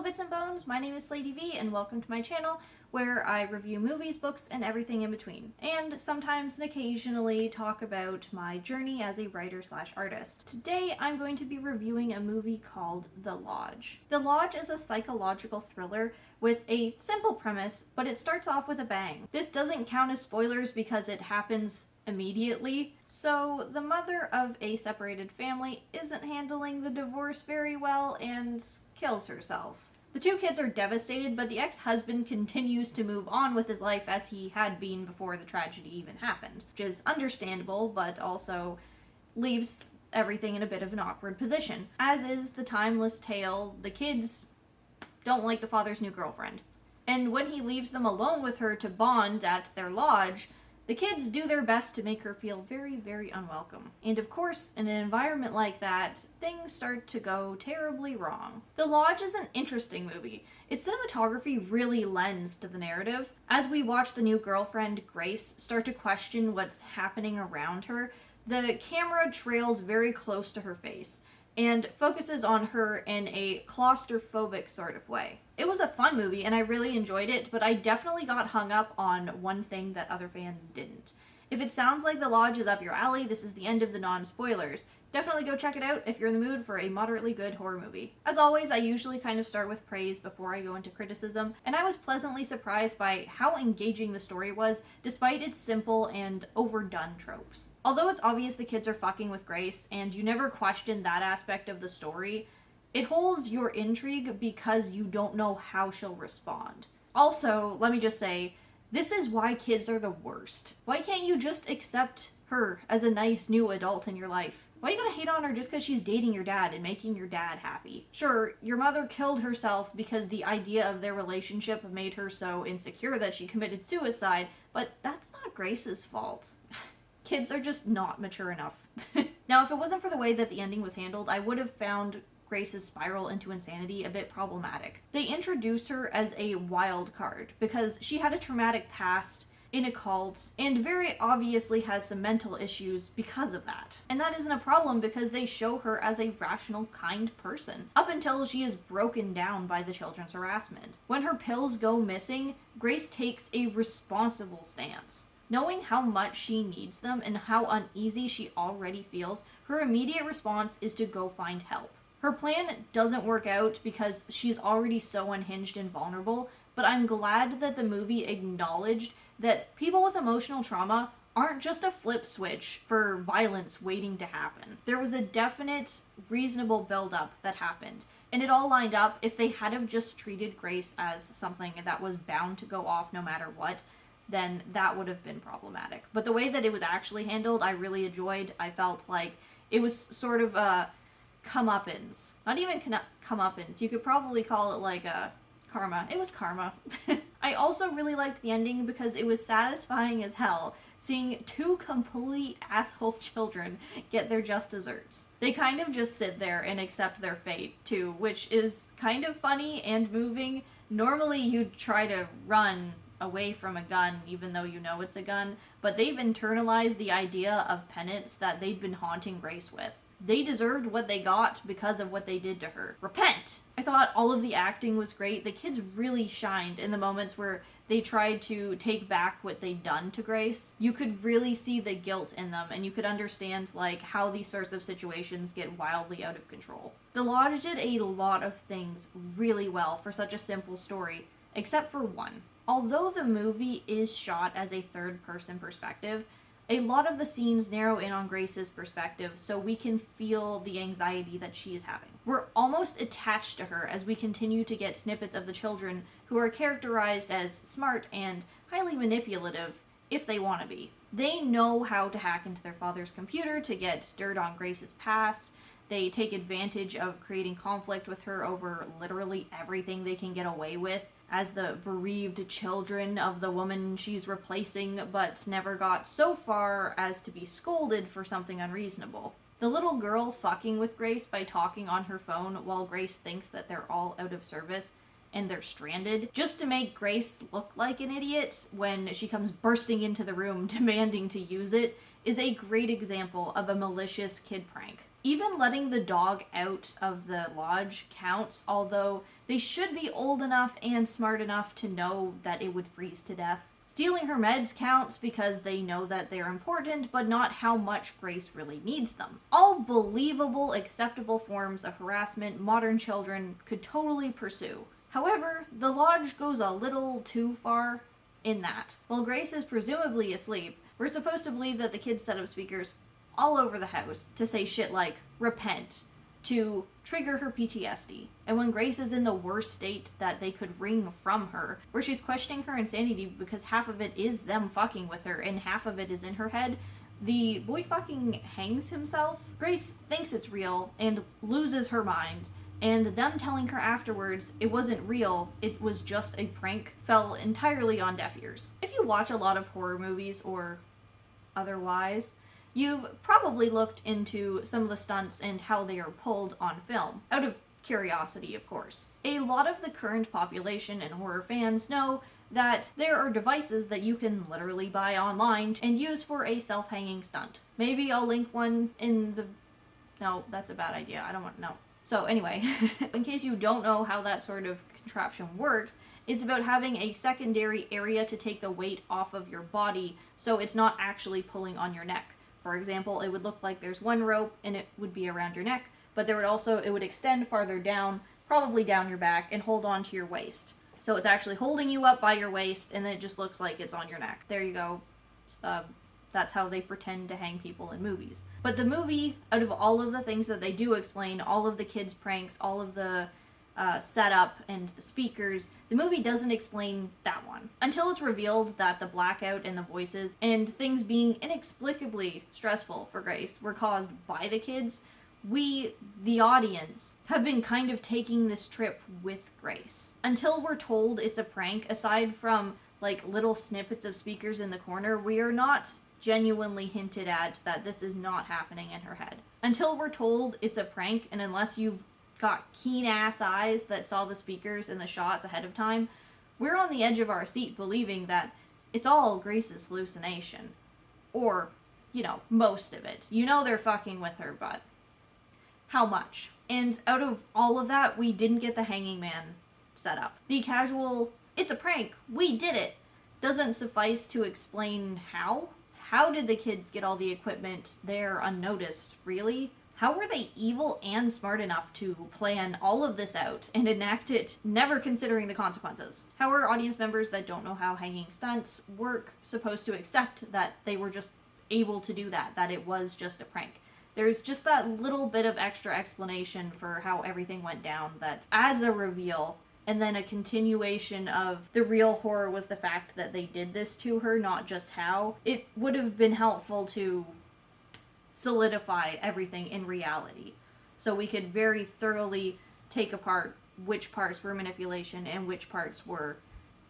Bits and Bones, my name is Lady V and welcome to my channel where I review movies, books, and everything in between. And sometimes and occasionally talk about my journey as a writer/artist. Today I'm going to be reviewing a movie called The Lodge. The Lodge is a psychological thriller with a simple premise, but it starts off with a bang. This doesn't count as spoilers because it happens immediately. So the mother of a separated family isn't handling the divorce very well and kills herself. The two kids are devastated, but the ex-husband continues to move on with his life as he had been before the tragedy even happened, which is understandable, but also leaves everything in a bit of an awkward position. As is the timeless tale, the kids don't like the father's new girlfriend. And when he leaves them alone with her to bond at their lodge, the kids do their best to make her feel very, very unwelcome. And of course, in an environment like that, things start to go terribly wrong. The Lodge is an interesting movie. Its cinematography really lends to the narrative. As we watch the new girlfriend, Grace, start to question what's happening around her, the camera trails very close to her face and focuses on her in a claustrophobic sort of way. It was a fun movie and I really enjoyed it, but I definitely got hung up on one thing that other fans didn't. If it sounds like The Lodge is up your alley, this is the end of the non-spoilers. Definitely go check it out if you're in the mood for a moderately good horror movie. As always, I usually kind of start with praise before I go into criticism, and I was pleasantly surprised by how engaging the story was, despite its simple and overdone tropes. Although it's obvious the kids are fucking with Grace, and you never question that aspect of the story, it holds your intrigue because you don't know how she'll respond. Also, let me just say, this is why kids are the worst. Why can't you just accept her as a nice new adult in your life? Why you gotta hate on her just because she's dating your dad and making your dad happy? Sure, your mother killed herself because the idea of their relationship made her so insecure that she committed suicide, but that's not Grace's fault. Kids are just not mature enough. Now, if it wasn't for the way that the ending was handled, I would have found Grace's spiral into insanity a bit problematic. They introduce her as a wild card because she had a traumatic past in a cult and very obviously has some mental issues because of that. And that isn't a problem because they show her as a rational, kind person up until she is broken down by the children's harassment. When her pills go missing, Grace takes a responsible stance. Knowing how much she needs them and how uneasy she already feels, her immediate response is to go find help. Her plan doesn't work out because she's already so unhinged and vulnerable, but I'm glad that the movie acknowledged that people with emotional trauma aren't just a flip switch for violence waiting to happen. There was a definite, reasonable build-up that happened, and it all lined up. If they had have just treated Grace as something that was bound to go off no matter what, then that would have been problematic. But the way that it was actually handled, I really enjoyed. I felt like it was sort of a comeuppance. Not even comeuppance. You could probably call it like a karma. It was karma. I also really liked the ending because it was satisfying as hell seeing two complete asshole children get their just desserts. They kind of just sit there and accept their fate too, which is kind of funny and moving. Normally you'd try to run away from a gun even though you know it's a gun, but they've internalized the idea of penance that they'd been haunting Grace with. They deserved what they got because of what they did to her. Repent! I thought all of the acting was great. The kids really shined in the moments where they tried to take back what they'd done to Grace. You could really see the guilt in them, and you could understand like how these sorts of situations get wildly out of control. The Lodge did a lot of things really well for such a simple story, except for one. Although the movie is shot as a third-person perspective, a lot of the scenes narrow in on Grace's perspective so we can feel the anxiety that she is having. We're almost attached to her as we continue to get snippets of the children who are characterized as smart and highly manipulative if they want to be. They know how to hack into their father's computer to get dirt on Grace's past. They take advantage of creating conflict with her over literally everything they can get away with as the bereaved children of the woman she's replacing, but never got so far as to be scolded for something unreasonable. The little girl fucking with Grace by talking on her phone while Grace thinks that they're all out of service and they're stranded, just to make Grace look like an idiot when she comes bursting into the room demanding to use it, is a great example of a malicious kid prank. Even letting the dog out of the lodge counts, although they should be old enough and smart enough to know that it would freeze to death. Stealing her meds counts because they know that they're important, but not how much Grace really needs them. All believable, acceptable forms of harassment modern children could totally pursue. However, the lodge goes a little too far in that. While Grace is presumably asleep, we're supposed to believe that the kids set up speakers all over the house to say shit like, repent, to trigger her PTSD. And when Grace is in the worst state that they could wring from her, where she's questioning her insanity because half of it is them fucking with her and half of it is in her head, the boy fucking hangs himself. Grace thinks it's real and loses her mind, and them telling her afterwards it wasn't real, it was just a prank, fell entirely on deaf ears. If you watch a lot of horror movies or otherwise, you've probably looked into some of the stunts and how they are pulled on film, out of curiosity, of course. A lot of the current population and horror fans know that there are devices that you can literally buy online and use for a self-hanging stunt. Maybe I'll link one in the... No, that's a bad idea. I don't want... No. So anyway, in case you don't know how that sort of contraption works, it's about having a secondary area to take the weight off of your body so it's not actually pulling on your neck. For example, it would look like there's one rope and it would be around your neck, but it would extend farther down, probably down your back, and hold on to your waist. So it's actually holding you up by your waist, and then it just looks like it's on your neck. There you go. That's how they pretend to hang people in movies. But the movie, out of all of the things that they do explain, all of the kids' pranks, all of the setup and the speakers, the movie doesn't explain that one. Until it's revealed that the blackout and the voices and things being inexplicably stressful for Grace were caused by the kids, we, the audience, have been kind of taking this trip with Grace. Until we're told it's a prank, aside from like little snippets of speakers in the corner, we are not genuinely hinted at that this is not happening in her head. Until we're told it's a prank, and unless you've got keen ass eyes that saw the speakers and the shots ahead of time, we're on the edge of our seat believing that it's all Grace's hallucination. Or, you know, most of it. You know they're fucking with her, but how much? And out of all of that, we didn't get the hanging man set up. The casual, it's a prank, we did it, doesn't suffice to explain how. How did the kids get all the equipment there unnoticed, really? How were they evil and smart enough to plan all of this out and enact it, never considering the consequences? How are audience members that don't know how hanging stunts work supposed to accept that they were just able to do that it was just a prank? There's just that little bit of extra explanation for how everything went down that adds a reveal, and then a continuation of the real horror was the fact that they did this to her, not just how. It would have been helpful to solidify everything in reality, so we could very thoroughly take apart which parts were manipulation and which parts were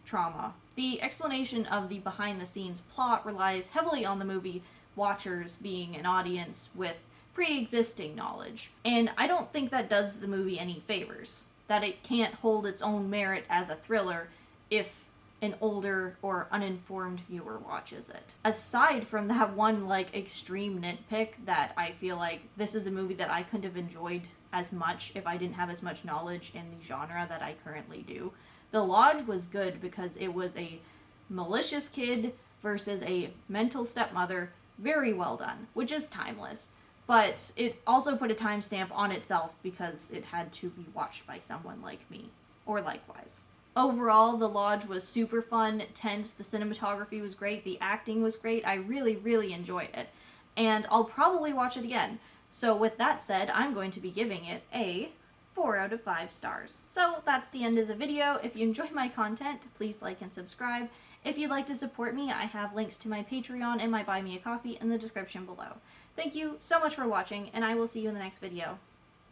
trauma. The explanation of the behind-the-scenes plot relies heavily on the movie watchers being an audience with pre-existing knowledge, and I don't think that does the movie any favors. That it can't hold its own merit as a thriller if an older or uninformed viewer watches it. Aside from that one, like, extreme nitpick that I feel like this is a movie that I couldn't have enjoyed as much if I didn't have as much knowledge in the genre that I currently do. The Lodge was good because it was a malicious kid versus a mental stepmother. Very well done, which is timeless. But it also put a timestamp on itself because it had to be watched by someone like me, or likewise. Overall, The Lodge was super fun, tense, the cinematography was great, the acting was great, I really, really enjoyed it. And I'll probably watch it again. So with that said, I'm going to be giving it a 4 out of 5 stars. So that's the end of the video. If you enjoy my content, please like and subscribe. If you'd like to support me, I have links to my Patreon and my Buy Me a Coffee in the description below. Thank you so much for watching, and I will see you in the next video.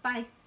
Bye!